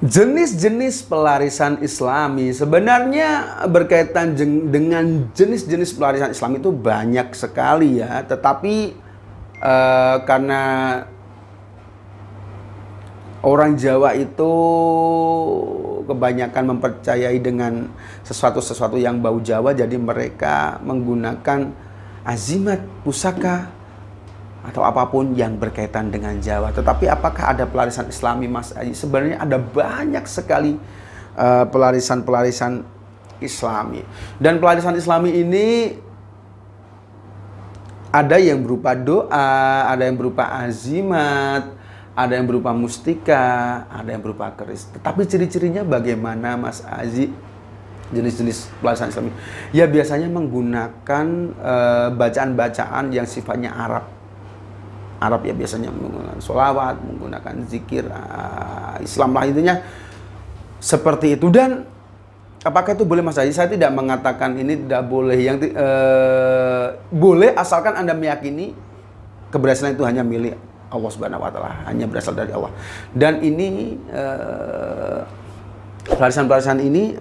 Jenis-jenis pelarisan Islami sebenarnya berkaitan dengan jenis-jenis pelarisan Islam itu banyak sekali ya, tetapi karena orang Jawa itu kebanyakan mempercayai dengan sesuatu-sesuatu yang bau Jawa, jadi mereka menggunakan azimat, pusaka, atau apapun yang berkaitan dengan Jawa. Tetapi apakah ada pelarisan Islami, Mas Aji? Sebenarnya ada banyak sekali pelarisan-pelarisan Islami. Dan pelarisan Islami ini ada yang berupa doa, ada yang berupa azimat, ada yang berupa mustika, ada yang berupa keris. Tetapi ciri-cirinya bagaimana, Mas Aji? Jenis-jenis pelarisan Islami. Ya biasanya menggunakan bacaan-bacaan yang sifatnya Arab ya, biasanya menggunakan sholawat, menggunakan zikir Islam lah intinya seperti itu. Dan apakah itu boleh, Mas Haji? Saya tidak mengatakan ini tidak boleh. Yang boleh asalkan Anda meyakini keberhasilan itu hanya milik Allah Subhanahu wa taala, hanya berasal dari Allah. Dan ini pelarisan-pelarisan ini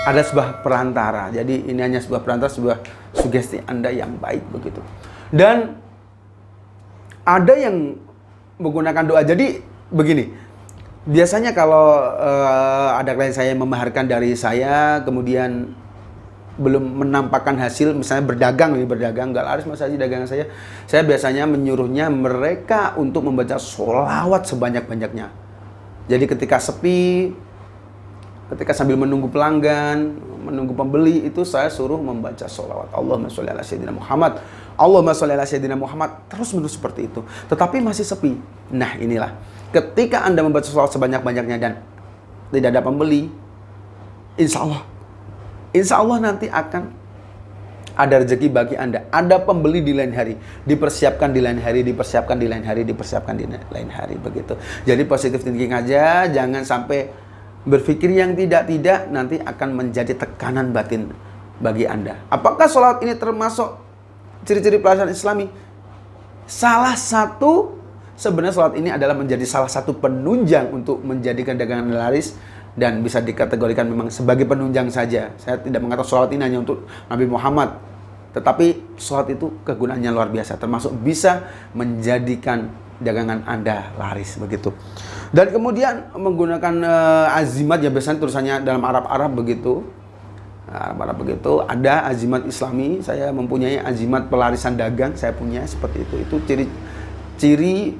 ada sebuah perantara. Jadi ini hanya sebuah perantara, sebuah sugesti Anda yang baik begitu. Dan ada yang menggunakan doa. Jadi begini, biasanya kalau ada klien saya memaharkan dari saya, kemudian belum menampakkan hasil, misalnya berdagang nggak laris Mas Haji dagangan saya biasanya menyuruhnya mereka untuk membaca sholawat sebanyak-banyaknya. Jadi ketika sepi, ketika sambil menunggu pelanggan, menunggu pembeli, itu saya suruh membaca sholawat. Allahumma sholli ala sayyidina Muhammad, Allahumma sholli ala sayyidina Muhammad, terus menerus seperti itu. Tetapi masih sepi. Nah inilah, ketika Anda membaca sholawat sebanyak-banyaknya dan tidak ada pembeli, Insya Allah nanti akan ada rezeki bagi Anda. Ada pembeli di lain hari. Dipersiapkan di lain hari, dipersiapkan di lain hari, dipersiapkan di lain hari. Begitu. Jadi positive thinking aja. Jangan sampai berpikir yang tidak-tidak, nanti akan menjadi tekanan batin bagi Anda. Apakah sholat ini termasuk ciri-ciri pelarisan Islami? Salah satu, sebenarnya sholat ini adalah menjadi salah satu penunjang untuk menjadikan dagangan laris. Dan bisa dikategorikan memang sebagai penunjang saja. Saya tidak mengatakan sholat ini hanya untuk Nabi Muhammad. Tetapi sholat itu kegunaannya luar biasa. Termasuk bisa menjadikan dagangan Anda laris begitu. Dan kemudian menggunakan azimat, ya biasanya tulisannya dalam Arab-Arab begitu. Arab begitu. Ada azimat Islami. Saya mempunyai azimat pelarisan dagang. Saya punya seperti itu. Itu ciri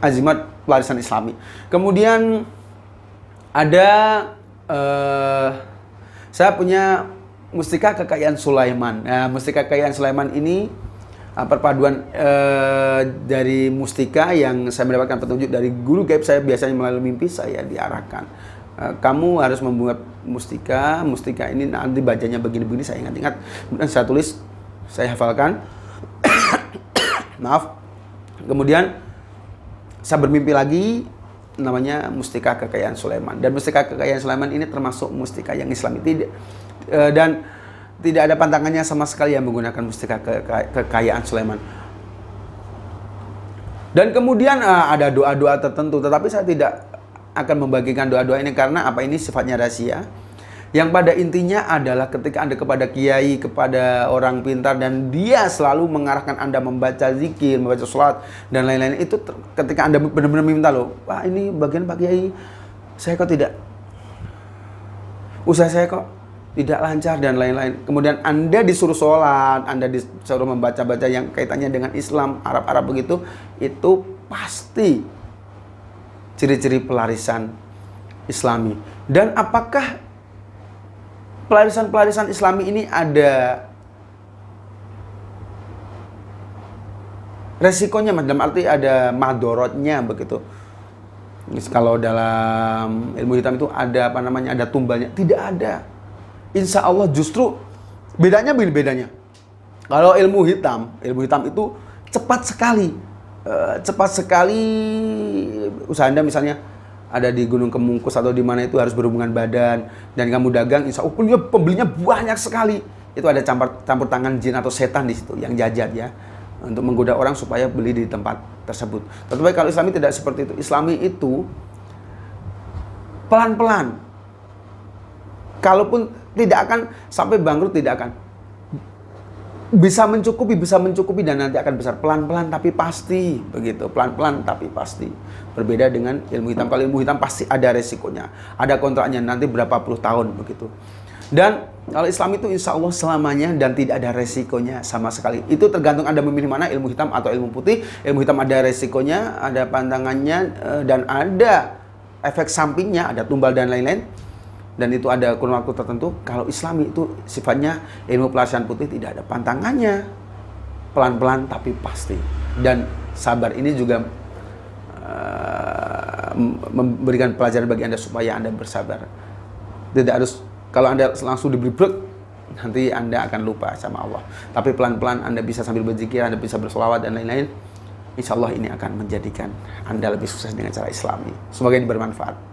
azimat pelarisan Islami. Kemudian ada saya punya mustika kekayaan Sulaiman. Nah, mustika kekayaan Sulaiman ini perpaduan dari mustika yang saya mendapatkan petunjuk dari guru gaib saya, biasanya melalui mimpi saya diarahkan. Kamu harus membuat mustika ini nanti bacanya begini-begini, saya ingat-ingat. Kemudian saya tulis, saya hafalkan. Maaf. Kemudian saya bermimpi lagi, namanya mustika kekayaan Sulaiman. Dan mustika kekayaan Sulaiman ini termasuk mustika yang Islami, dan tidak ada pantangannya sama sekali yang menggunakan mustika kekayaan Sulaiman. Dan kemudian ada doa-doa tertentu, tetapi saya tidak akan membagikan doa-doa ini karena apa, ini sifatnya rahasia. Yang pada intinya adalah ketika Anda kepada kiai, kepada orang pintar, dan dia selalu mengarahkan Anda membaca zikir, membaca sholat, dan lain-lain, itu ketika Anda benar-benar minta, loh, Pak ini bagian Pak Kiai, saya kok tidak, usaha saya kok tidak lancar, dan lain-lain. Kemudian Anda disuruh sholat, Anda disuruh membaca-baca yang kaitannya dengan Islam, Arab-Arab begitu, itu pasti ciri-ciri pelarisan Islami. Dan apakah pelarisan-pelarisan Islami ini ada resikonya, dalam arti ada madorotnya begitu? Kalau dalam ilmu hitam itu ada ada tumbalnya? Tidak ada. Insya Allah justru bedanya. Kalau ilmu hitam itu cepat sekali. Usaha Anda misalnya ada di Gunung Kemungkus atau di mana itu harus berhubungan badan, dan kamu dagang, insya Allah pembelinya banyak sekali. Itu ada campur tangan jin atau setan di situ yang jajat ya. untuk menggoda orang supaya beli di tempat tersebut. Tetapi kalau Islami tidak seperti itu. Islami itu pelan-pelan. Kalaupun tidak akan sampai bangkrut, tidak akan. Bisa mencukupi dan nanti akan besar. Pelan-pelan tapi pasti, begitu. Pelan-pelan tapi pasti. Berbeda dengan ilmu hitam. Kalau ilmu hitam pasti ada resikonya. Ada kontraknya nanti berapa puluh tahun, begitu. Dan kalau Islam itu insya Allah selamanya dan tidak ada resikonya sama sekali. Itu tergantung Anda memilih mana, ilmu hitam atau ilmu putih. Ilmu hitam ada resikonya, ada pantangannya, dan ada efek sampingnya, ada tumbal dan lain-lain. Dan itu ada kurun waktu tertentu. Kalau Islami itu sifatnya ilmu pelasiran putih, tidak ada pantangannya. Pelan-pelan tapi pasti. Dan sabar ini juga memberikan pelajaran bagi Anda supaya Anda bersabar. Tidak harus, kalau Anda langsung diberi brek, nanti Anda akan lupa sama Allah. Tapi pelan-pelan Anda bisa sambil berzikir, Anda bisa bersolawat dan lain-lain. Insya Allah ini akan menjadikan Anda lebih sukses dengan cara Islami. Semoga ini bermanfaat.